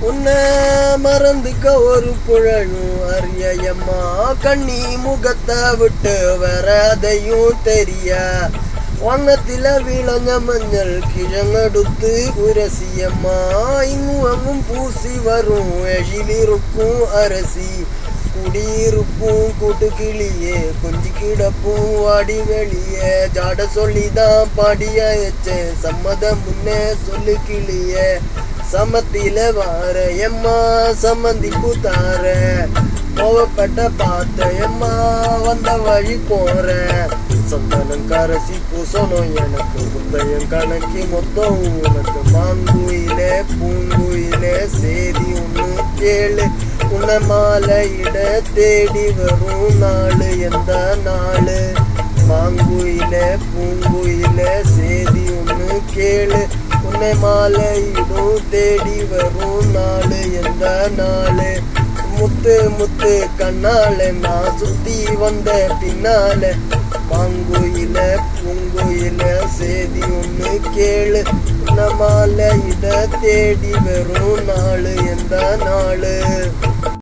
உன்னை மறந்துக்க ஒரு புழலும் அறியம்மா கண்ணி முகத்தை விட்டு வர அதையும் தெரிய வண்ணத்தில விளஞ்ச மஞ்சள் கிழங்கெடுத்து உரசியம்மா இன்னும் பூசி வரும் எழிலிருக்கும் அரசி குடியிருப்பும் கூட்டு கிளியே கொஞ்சி கிடப்பும் வாடி வெளியே ஜாட சொல்லிதான் பாடிய எச்சேன் சம்மதம் முன்னே சொல்லு கிளியே சமத்தில வார எம்மா சம்மந்திப்பு தார கோவப்பட்ட பார்த்த எம்மா வந்த வழி போற சந்தனம் கரசி பூசணும் எனக்கு முத்தையும் கணக்கி மொத்தம் உனக்கு மாங்குயிலே பூங்குயிலே சேதி ஒன்று கேளு உன்னை மாலையிட தேடி வரும் நாள் எந்த நாள் மாங்குயிலே பூங்குயிலே சேதி ஒன்று கேளு உன்னை மாலையிடும் தேடி வரும் நாள் எந்த நாள் முத்து முத்து கண்ணால நான் சுத்தி வந்த பின்னால மாங்குயில பூங்குயில சேதி ஒன்று கேளு உன்னை மாலையிட தேடி வரும் நாள் எந்த நாள்